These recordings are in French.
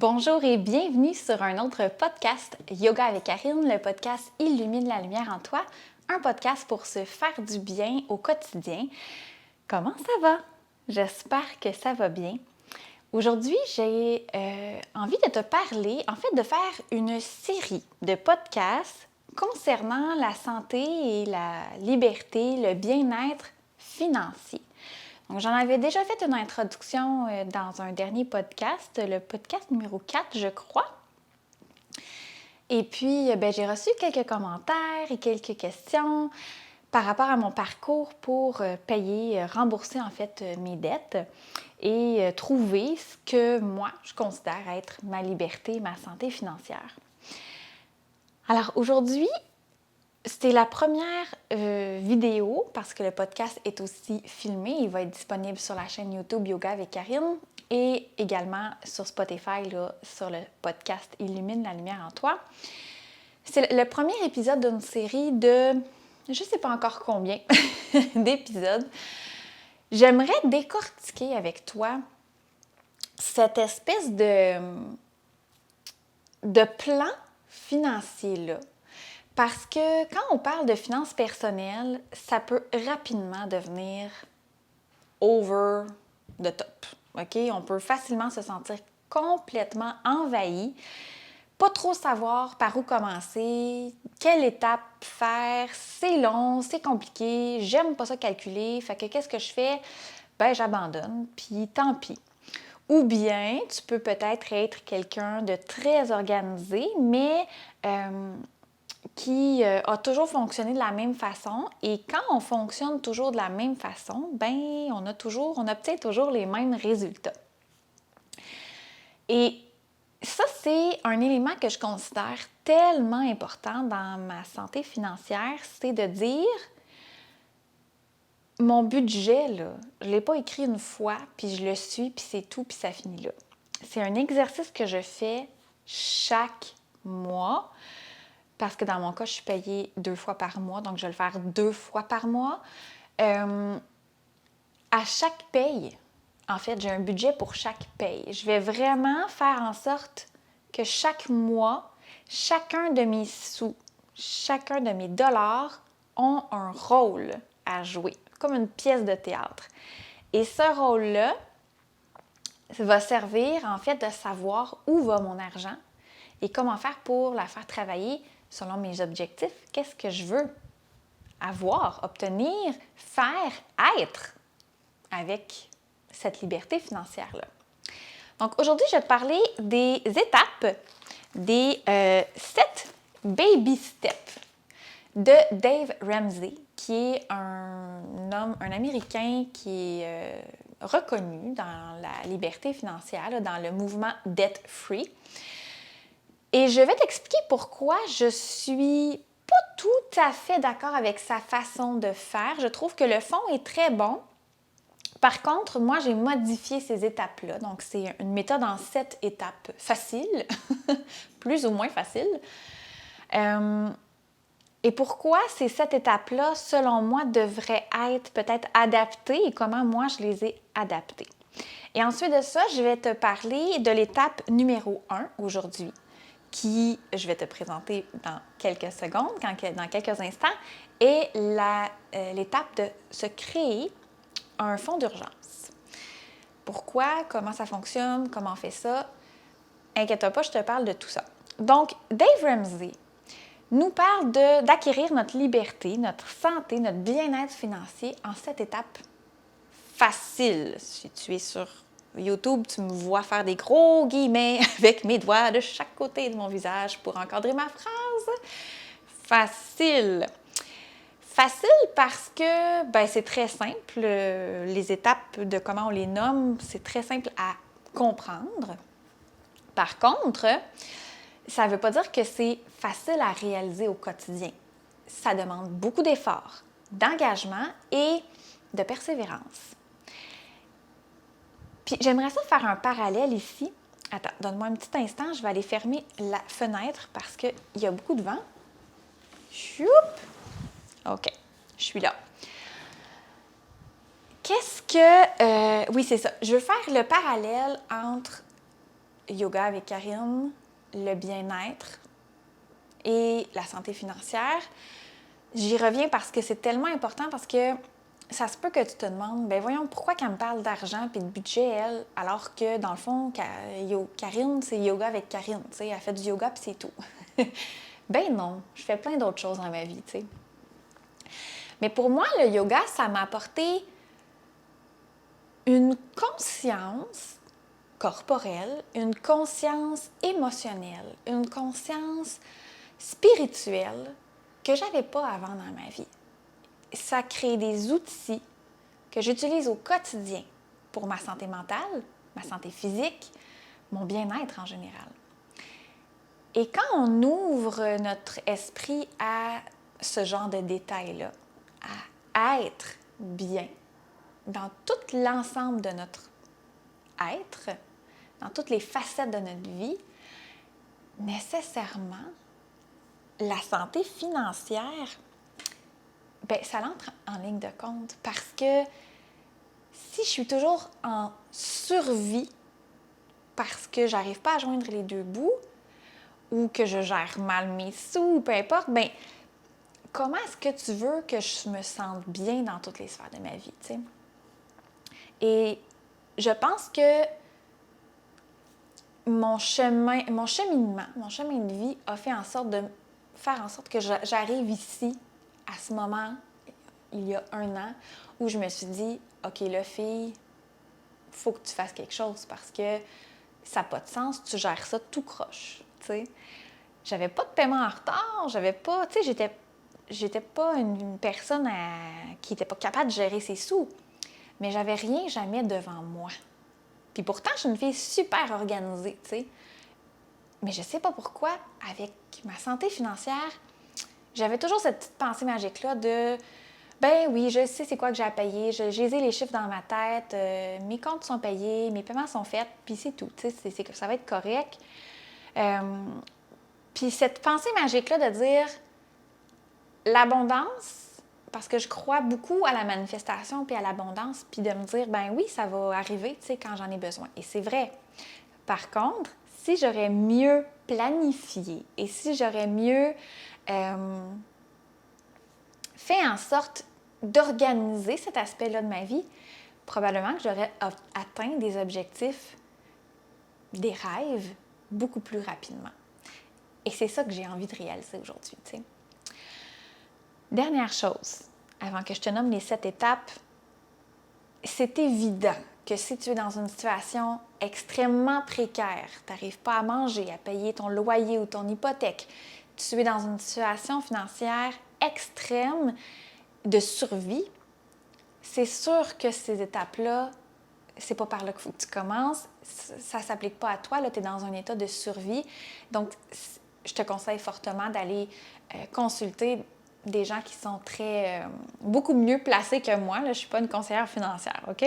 Bonjour et bienvenue sur un autre podcast Yoga avec Karine, le podcast Illumine la lumière en toi, un podcast pour se faire du bien au quotidien. Comment ça va? J'espère que ça va bien. Aujourd'hui, j'ai envie de te parler, de faire une série de podcasts concernant la santé et la liberté, le bien-être financier. Donc, j'en avais déjà fait une introduction dans un dernier podcast, le podcast numéro 4, je crois. Et puis, j'ai reçu quelques commentaires et quelques questions par rapport à mon parcours pour rembourser en fait mes dettes et trouver ce que moi, je considère être ma liberté, ma santé financière. Alors aujourd'hui, c'était la première vidéo parce que le podcast est aussi filmé. Il va être disponible sur la chaîne YouTube Yoga avec Karine et également sur Spotify, là, sur le podcast Illumine la lumière en toi. C'est le premier épisode d'une série de, je ne sais pas encore combien d'épisodes. J'aimerais décortiquer avec toi cette espèce de plan financier-là. Parce que quand on parle de finances personnelles, ça peut rapidement devenir over the top. OK? On peut facilement se sentir complètement envahi, pas trop savoir par où commencer, quelle étape faire, c'est long, c'est compliqué, j'aime pas ça calculer, fait que qu'est-ce que je fais? J'abandonne, puis tant pis. Ou bien, tu peux peut-être être quelqu'un de très organisé, mais qui a toujours fonctionné de la même façon. Et quand on fonctionne toujours de la même façon, on obtient toujours les mêmes résultats. Et ça, c'est un élément que je considère tellement important dans ma santé financière, c'est de dire, mon budget, là, je ne l'ai pas écrit une fois, puis je le suis, puis c'est tout, puis ça finit là. C'est un exercice que je fais chaque mois. Parce que dans mon cas, je suis payée 2 fois par mois, donc je vais le faire 2 fois par mois. À chaque paye, en fait, j'ai un budget pour chaque paye. Je vais vraiment faire en sorte que chaque mois, chacun de mes sous, chacun de mes dollars ont un rôle à jouer, comme une pièce de théâtre. Et ce rôle-là va servir, en fait, de savoir où va mon argent et comment faire pour la faire travailler selon mes objectifs. Qu'est-ce que je veux avoir, obtenir, faire, être avec cette liberté financière-là. Donc aujourd'hui, je vais te parler des étapes, des 7 baby steps de Dave Ramsey, qui est un Américain qui est reconnu dans la liberté financière, là, dans le mouvement Debt Free. Et je vais t'expliquer pourquoi je suis pas tout à fait d'accord avec sa façon de faire. Je trouve que le fond est très bon. Par contre, moi, j'ai modifié ces étapes-là. Donc, c'est une méthode en 7 étapes faciles, plus ou moins faciles. Et pourquoi ces 7 étapes-là, selon moi, devraient être peut-être adaptées et comment moi, je les ai adaptées. Et ensuite de ça, je vais te parler de l'étape numéro 1 aujourd'hui, qui, je vais te présenter dans quelques secondes, dans quelques instants, est l'étape de se créer un fonds d'urgence. Pourquoi? Comment ça fonctionne? Comment on fait ça? Inquiète-toi pas, je te parle de tout ça. Donc, Dave Ramsey nous parle d'acquérir notre liberté, notre santé, notre bien-être financier en 7 étapes faciles. Si tu es sur YouTube, tu me vois faire des gros guillemets avec mes doigts de chaque côté de mon visage pour encadrer ma phrase. Facile. Facile parce que c'est très simple. Les étapes de comment on les nomme, c'est très simple à comprendre. Par contre, ça ne veut pas dire que c'est facile à réaliser au quotidien. Ça demande beaucoup d'efforts, d'engagement et de persévérance. Puis j'aimerais ça faire un parallèle ici. Attends, donne-moi un petit instant, je vais aller fermer la fenêtre parce qu'il y a beaucoup de vent. Choup! OK, je suis là. Oui, c'est ça. Je veux faire le parallèle entre yoga avec Karine, le bien-être et la santé financière. J'y reviens parce que c'est tellement important, parce que ça se peut que tu te demandes, ben voyons, pourquoi qu'elle me parle d'argent et de budget, elle, alors que dans le fond, Karine, c'est yoga avec Karine, tu sais, elle fait du yoga puis c'est tout. Ben non, je fais plein d'autres choses dans ma vie, tu sais. Mais pour moi, le yoga, ça m'a apporté une conscience corporelle, une conscience émotionnelle, une conscience spirituelle que j'avais pas avant dans ma vie. Ça crée des outils que j'utilise au quotidien pour ma santé mentale, ma santé physique, mon bien-être en général. Et quand on ouvre notre esprit à ce genre de détails-là, à être bien dans tout l'ensemble de notre être, dans toutes les facettes de notre vie, nécessairement, la santé financière, bien, ça entre en ligne de compte, parce que si je suis toujours en survie parce que j'arrive pas à joindre les deux bouts ou que je gère mal mes sous, peu importe, bien, comment est-ce que tu veux que je me sente bien dans toutes les sphères de ma vie, tu sais? Et je pense que mon chemin de vie a fait en sorte de faire en sorte que j'arrive ici, à ce moment, il y a 1 an, où je me suis dit, OK, là, fille, il faut que tu fasses quelque chose parce que ça n'a pas de sens, tu gères ça tout croche, tu sais. J'avais pas de paiement en retard, j'avais pas, tu sais, j'étais pas une personne qui n'était pas capable de gérer ses sous, mais j'avais rien jamais devant moi. Puis pourtant, je suis une fille super organisée, tu sais. Mais je sais pas pourquoi, avec ma santé financière, j'avais toujours cette petite pensée magique-là de ben oui, je sais c'est quoi que j'ai à payer, j'ai les chiffres dans ma tête, mes comptes sont payés, mes paiements sont faits, puis c'est tout, tu sais, ça va être correct. Puis cette pensée magique-là de dire l'abondance, parce que je crois beaucoup à la manifestation puis à l'abondance, puis de me dire, ben oui, ça va arriver, tu sais, quand j'en ai besoin. Et c'est vrai. Par contre, si j'aurais mieux planifié et si j'aurais mieux fait en sorte d'organiser cet aspect-là de ma vie, probablement que j'aurais atteint des objectifs, des rêves, beaucoup plus rapidement. Et c'est ça que j'ai envie de réaliser aujourd'hui, tu sais. Dernière chose, avant que je te nomme les 7 étapes, c'est évident que si tu es dans une situation extrêmement précaire, tu n'arrives pas à manger, à payer ton loyer ou ton hypothèque, tu es dans une situation financière extrême de survie, c'est sûr que ces étapes-là, c'est pas par là qu'il faut que tu commences. Ça ne s'applique pas à toi. Tu es dans un état de survie. Donc, je te conseille fortement d'aller consulter des gens qui sont beaucoup mieux placés que moi. Là, je ne suis pas une conseillère financière, OK?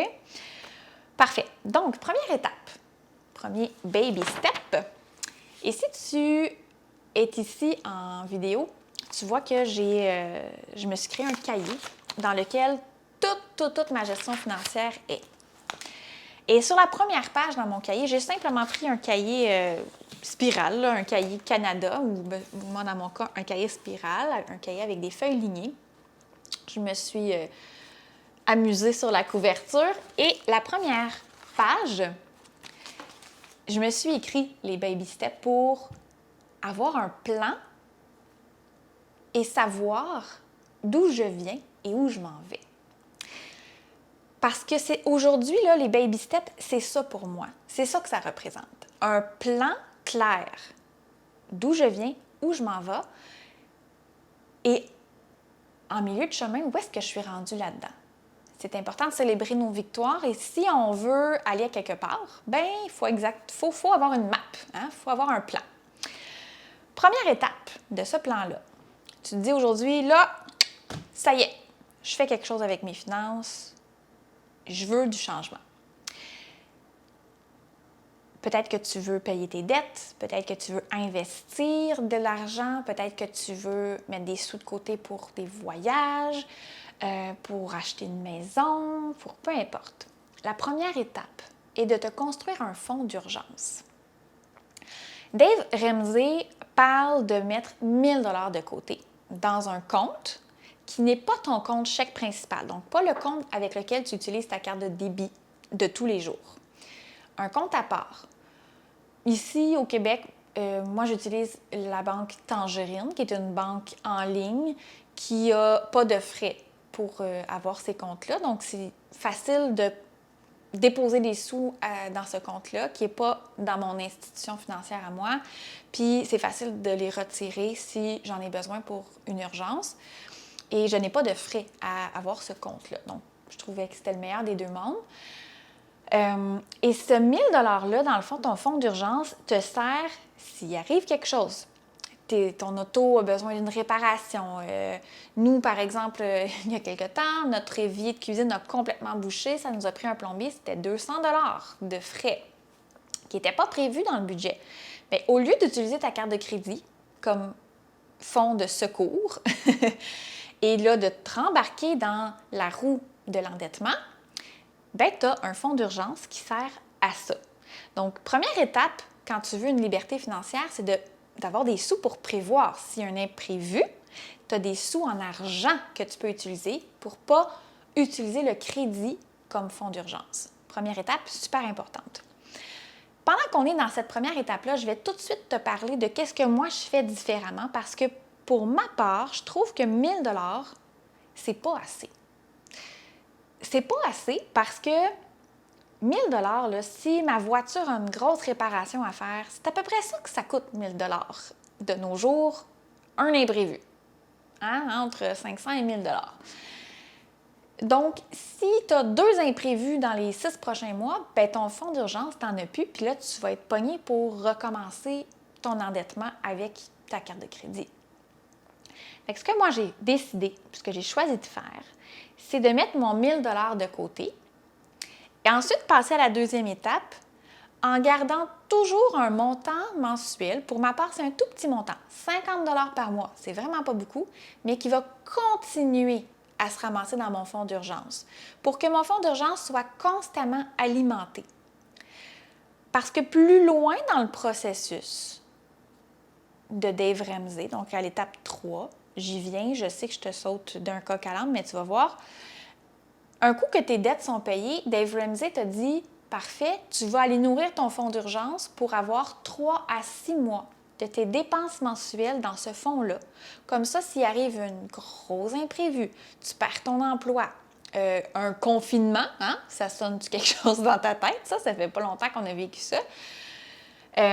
Parfait. Donc, première étape, premier baby step. Et si tu es ici en vidéo, tu vois que je me suis créé un cahier dans lequel toute ma gestion financière est. Et sur la première page dans mon cahier, j'ai simplement pris un cahier spirale, là, un cahier Canada, ou moi dans mon cas, un cahier spirale, un cahier avec des feuilles lignées. Je me suis amusée sur la couverture. Et la première page, je me suis écrit les baby steps pour avoir un plan et savoir d'où je viens et où je m'en vais. Parce que c'est aujourd'hui, là, les baby steps, c'est ça pour moi. C'est ça que ça représente. Un plan clair d'où je viens, où je m'en vais et en milieu de chemin, où est-ce que je suis rendue là-dedans. C'est important de célébrer nos victoires et si on veut aller à quelque part, ben il faut avoir une map, hein? Il faut avoir un plan. Première étape de ce plan-là, tu te dis aujourd'hui, là, ça y est, je fais quelque chose avec mes finances, je veux du changement. Peut-être que tu veux payer tes dettes, peut-être que tu veux investir de l'argent, peut-être que tu veux mettre des sous de côté pour des voyages, pour acheter une maison, pour peu importe. La première étape est de te construire un fonds d'urgence. Dave Ramsey parle de mettre 1 000 $ de côté dans un compte qui n'est pas ton compte chèque principal, donc pas le compte avec lequel tu utilises ta carte de débit de tous les jours. Un compte à part. Ici, au Québec, moi, j'utilise la banque Tangerine, qui est une banque en ligne qui n'a pas de frais pour avoir ces comptes-là. Donc, c'est facile de déposer des sous dans ce compte-là, qui n'est pas dans mon institution financière à moi. Puis, c'est facile de les retirer si j'en ai besoin pour une urgence. Et je n'ai pas de frais à avoir ce compte-là. Donc, je trouvais que c'était le meilleur des deux mondes. Et ce 1 000 $-là, dans le fond, ton fonds d'urgence te sert s'il arrive quelque chose. Ton auto a besoin d'une réparation. Nous, par exemple, il y a quelque temps, notre évier de cuisine a complètement bouché. Ça nous a pris un plombier. C'était 200 $ de frais qui n'étaient pas prévus dans le budget. Mais au lieu d'utiliser ta carte de crédit comme fonds de secours et là, de te rembarquer dans la roue de l'endettement, ben, tu as un fonds d'urgence qui sert à ça. Donc, première étape, quand tu veux une liberté financière, c'est d'avoir des sous pour prévoir. S'il y a un imprévu, tu as des sous en argent que tu peux utiliser pour ne pas utiliser le crédit comme fonds d'urgence. Première étape, super importante. Pendant qu'on est dans cette première étape-là, je vais tout de suite te parler de qu'est-ce que moi je fais différemment parce que pour ma part, je trouve que 1 000 $, c'est pas assez. C'est pas assez parce que 1 000 $, là, si ma voiture a une grosse réparation à faire, c'est à peu près ça que ça coûte 1 000 $ de nos jours, un imprévu. Entre 500 et 1 000 $. Donc, si tu as 2 imprévus dans les 6 prochains mois, ben ton fonds d'urgence, tu n'en as plus, puis là, tu vas être pogné pour recommencer ton endettement avec ta carte de crédit. Fait que ce que moi, j'ai décidé, ce que j'ai choisi de faire, c'est de mettre mon 1 000 $ de côté et ensuite passer à la deuxième étape en gardant toujours un montant mensuel. Pour ma part, c'est un tout petit montant, 50 $ par mois. C'est vraiment pas beaucoup, mais qui va continuer à se ramasser dans mon fonds d'urgence pour que mon fonds d'urgence soit constamment alimenté. Parce que plus loin dans le processus de Dave Ramsey, donc à l'étape 3, j'y viens, je sais que je te saute d'un coq à l'âne, mais tu vas voir. Un coup que tes dettes sont payées, Dave Ramsey te dit « Parfait, tu vas aller nourrir ton fonds d'urgence pour avoir 3 à 6 mois de tes dépenses mensuelles dans ce fonds-là. Comme ça, s'il arrive un gros imprévu, tu perds ton emploi, un confinement, ça sonne-tu quelque chose dans ta tête? Ça fait pas longtemps qu'on a vécu ça. Tu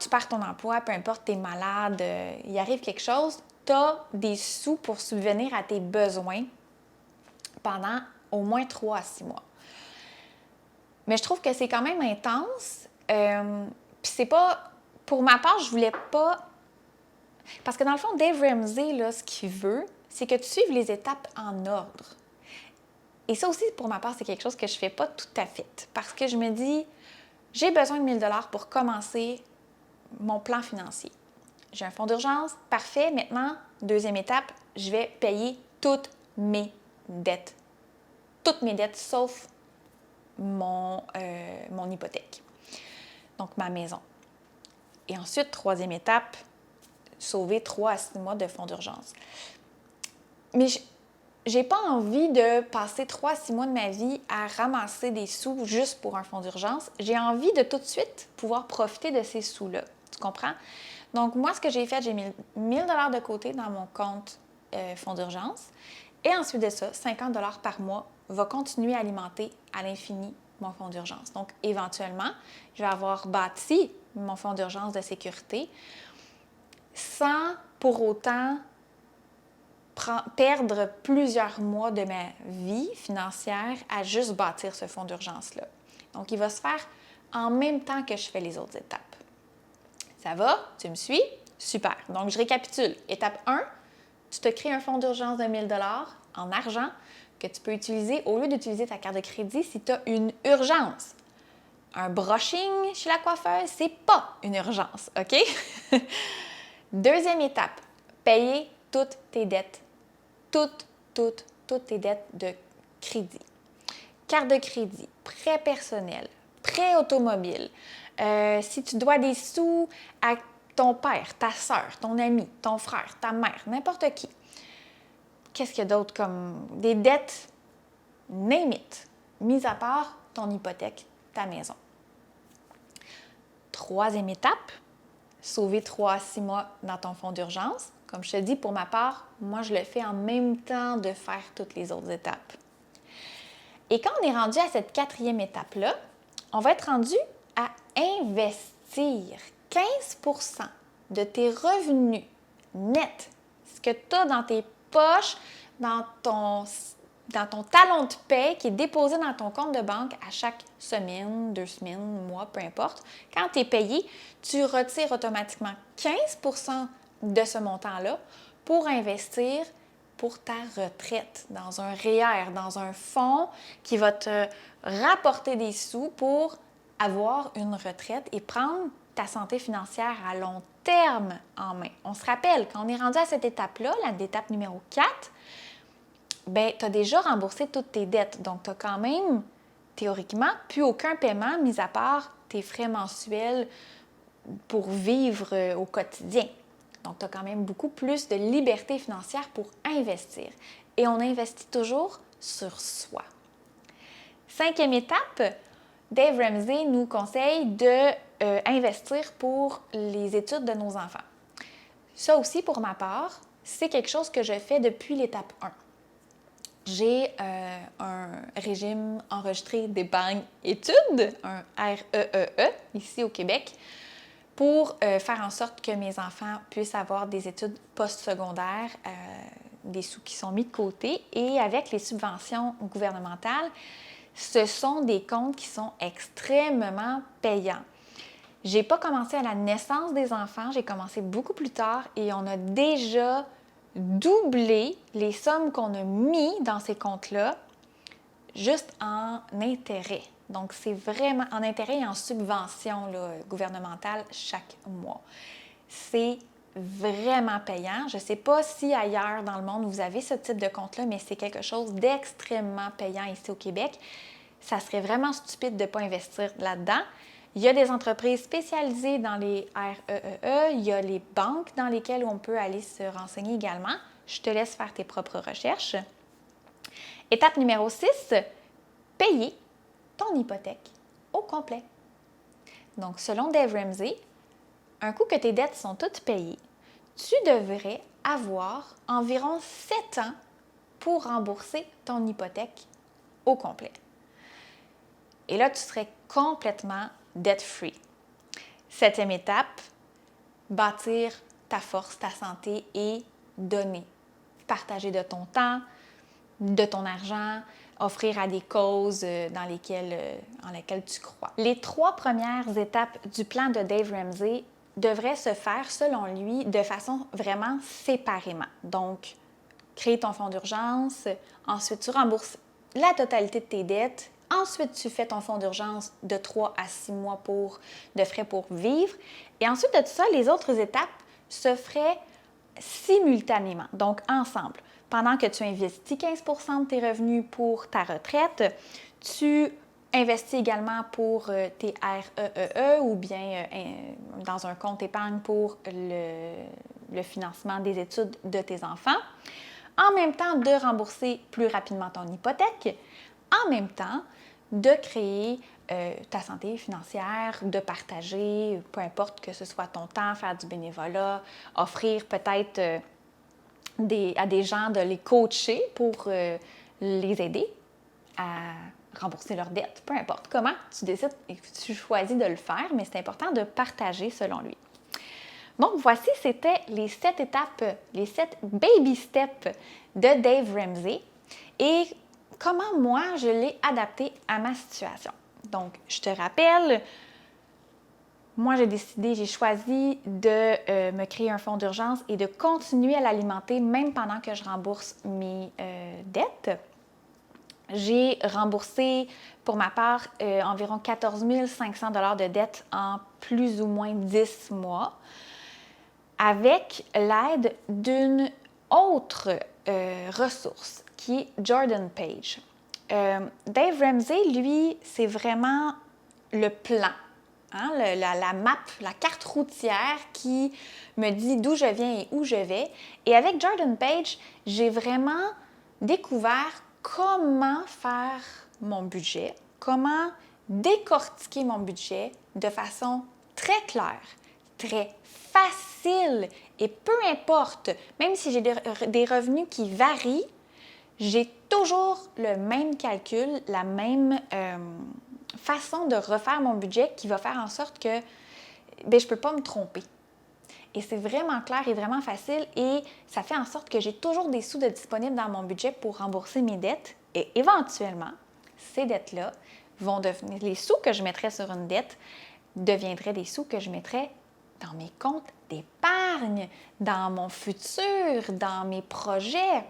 perds ton emploi, peu importe, tu es malade, il arrive quelque chose, tu as des sous pour subvenir à tes besoins pendant au moins 3 à 6 mois. Mais je trouve que c'est quand même intense. Puis c'est pas... Pour ma part, je voulais pas... Parce que dans le fond, Dave Ramsey, là, ce qu'il veut, c'est que tu suives les étapes en ordre. Et ça aussi, pour ma part, c'est quelque chose que je fais pas tout à fait. Parce que je me dis, j'ai besoin de 1 000 $ pour commencer mon plan financier. J'ai un fonds d'urgence, parfait. Maintenant, deuxième étape, je vais payer toutes mes dettes. Toutes mes dettes, sauf mon hypothèque. Donc, ma maison. Et ensuite, troisième étape, sauver 3 à 6 mois de fonds d'urgence. Mais j'ai pas envie de passer 3 à 6 mois de ma vie à ramasser des sous juste pour un fonds d'urgence. J'ai envie de tout de suite pouvoir profiter de ces sous-là. Tu comprends? Donc, moi, ce que j'ai fait, j'ai mis 1 000 $ de côté dans mon compte fonds d'urgence. Et ensuite de ça, 50 $ par mois va continuer à alimenter à l'infini mon fonds d'urgence. Donc, éventuellement, je vais avoir bâti mon fonds d'urgence de sécurité sans pour autant perdre plusieurs mois de ma vie financière à juste bâtir ce fonds d'urgence-là. Donc, il va se faire en même temps que je fais les autres étapes. Ça va? Tu me suis? Super. Donc, je récapitule. Étape 1, tu te crées un fonds d'urgence de 1 000 $ en argent que tu peux utiliser au lieu d'utiliser ta carte de crédit si tu as une urgence. Un brushing chez la coiffeuse, c'est pas une urgence, OK? Deuxième étape, payer toutes tes dettes. Toutes tes dettes de crédit. Carte de crédit, prêt personnel, prêt automobile, Si tu dois des sous à ton père, ta soeur, ton ami, ton frère, ta mère, n'importe qui. Qu'est-ce qu'il y a d'autre comme des dettes, name it, mis à part ton hypothèque, ta maison. Troisième étape, sauver 3 à 6 mois dans ton fonds d'urgence. Comme je te dis, pour ma part, moi, je le fais en même temps de faire toutes les autres étapes. Et quand on est rendu à cette 4e étape-là, on va être rendu à investir 15% de tes revenus nets, ce que tu as dans tes poches, dans ton talon de paie qui est déposé dans ton compte de banque à chaque semaine, 2 semaines, mois, peu importe. Quand tu es payé, tu retires automatiquement 15% de ce montant-là pour investir pour ta retraite, dans un REER, dans un fonds qui va te rapporter des sous pour avoir une retraite et prendre ta santé financière à long terme en main. On se rappelle, quand on est rendu à cette étape-là, l'étape numéro 4, bien, tu as déjà remboursé toutes tes dettes. Donc, tu n'as quand même, théoriquement, plus aucun paiement, mis à part tes frais mensuels pour vivre au quotidien. Donc, tu as quand même beaucoup plus de liberté financière pour investir. Et on investit toujours sur soi. 5e étape, Dave Ramsey nous conseille d'investir pour les études de nos enfants. Ça aussi, pour ma part, c'est quelque chose que je fais depuis l'étape 1. J'ai un régime enregistré d'épargne études, un REEE, ici au Québec, pour faire en sorte que mes enfants puissent avoir des études postsecondaires, des sous qui sont mis de côté. Et avec les subventions gouvernementales, ce sont des comptes qui sont extrêmement payants. Je n'ai pas commencé à la naissance des enfants, j'ai commencé beaucoup plus tard et on a déjà doublé les sommes qu'on a mis dans ces comptes-là juste en intérêt. Donc, c'est vraiment en intérêt et en subvention gouvernementale chaque mois. C'est vraiment payant. Je ne sais pas si ailleurs dans le monde vous avez ce type de compte-là, mais c'est quelque chose d'extrêmement payant ici au Québec. Ça serait vraiment stupide de ne pas investir là-dedans. Il y a des entreprises spécialisées dans les REEE, il y a les banques dans lesquelles on peut aller se renseigner également. Je te laisse faire tes propres recherches. Étape numéro 6, payer ton hypothèque au complet. Donc, selon Dave Ramsey, un coup que tes dettes sont toutes payées, tu devrais avoir environ 7 ans pour rembourser ton hypothèque au complet. Et là, tu serais complètement debt-free. 7e étape, bâtir ta force, ta santé et donner. Partager de ton temps, de ton argent, offrir à des causes en lesquelles tu crois. Les 3 premières étapes du plan de Dave Ramsey devraient se faire, selon lui, de façon vraiment séparément. Donc, créer ton fonds d'urgence, ensuite tu rembourses la totalité de tes dettes, ensuite tu fais ton fonds d'urgence de 3 à 6 mois de frais pour vivre, et ensuite de tout ça, les autres étapes se feraient simultanément, donc ensemble. Pendant que tu investis 15% de tes revenus pour ta retraite, tu investis également pour tes REEE ou bien dans un compte épargne pour le financement des études de tes enfants. En même temps, de rembourser plus rapidement ton hypothèque. En même temps, de créer ta santé financière, de partager, peu importe que ce soit ton temps, faire du bénévolat, offrir peut-être à des gens de les coacher pour les aider à rembourser leurs dettes, peu importe comment tu décides et que tu choisis de le faire, mais c'est important de partager selon lui. Donc, voici, c'était les 7 étapes, les 7 baby steps de Dave Ramsey et comment moi, je l'ai adapté à ma situation. Donc, je te rappelle, moi, j'ai choisi de me créer un fonds d'urgence et de continuer à l'alimenter même pendant que je rembourse mes dettes. J'ai remboursé, pour ma part, environ 14 500 $ de dettes en plus ou moins 10 mois avec l'aide d'une autre ressource qui est Jordan Page. Dave Ramsey, lui, c'est vraiment le plan hein, la map, la carte routière qui me dit d'où je viens et où je vais. Et avec Jordan Page, j'ai vraiment découvert comment faire mon budget, comment décortiquer mon budget de façon très claire, très facile et peu importe, même si j'ai des revenus qui varient, j'ai toujours le même calcul, la même façon de refaire mon budget qui va faire en sorte que je ne peux pas me tromper. Et c'est vraiment clair et vraiment facile et ça fait en sorte que j'ai toujours des sous de disponibles dans mon budget pour rembourser mes dettes et éventuellement, ces dettes-là vont devenir, les sous que je mettrais sur une dette deviendraient des sous que je mettrais dans mes comptes d'épargne, dans mon futur, dans mes projets.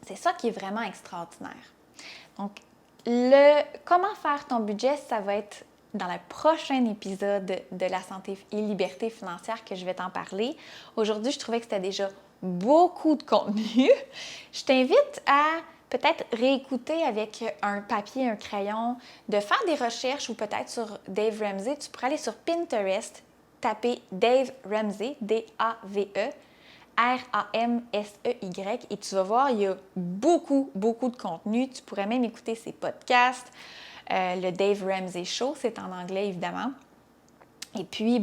C'est ça qui est vraiment extraordinaire. Donc, comment faire ton budget, ça va être dans le prochain épisode de la santé et liberté financière que je vais t'en parler. Aujourd'hui, je trouvais que c'était déjà beaucoup de contenu. Je t'invite à peut-être réécouter avec un papier, un crayon, de faire des recherches ou peut-être sur Dave Ramsey. Tu pourrais aller sur Pinterest, taper Dave Ramsey, D-A-V-E, R-A-M-S-E-Y, et tu vas voir, il y a beaucoup de contenu. Tu pourrais même écouter ses podcasts. Le Dave Ramsey Show, c'est en anglais évidemment. Et puis,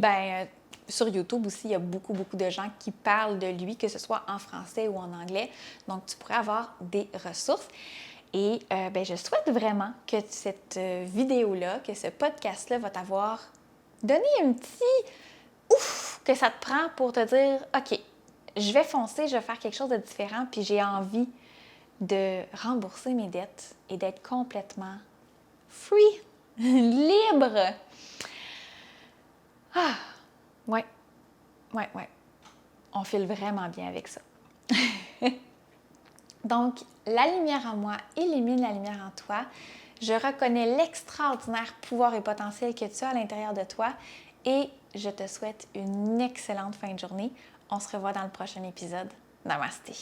sur YouTube aussi, il y a beaucoup de gens qui parlent de lui, que ce soit en français ou en anglais. Donc, tu pourrais avoir des ressources. Et je souhaite vraiment que cette vidéo-là, que ce podcast-là va t'avoir donné un petit ouf que ça te prend pour te dire, OK, je vais foncer, je vais faire quelque chose de différent, puis j'ai envie de rembourser mes dettes et d'être complètement free, libre. Ah, ouais. On file vraiment bien avec ça. Donc, la lumière en moi illumine la lumière en toi. Je reconnais l'extraordinaire pouvoir et potentiel que tu as à l'intérieur de toi et je te souhaite une excellente fin de journée. On se revoit dans le prochain épisode. Namasté.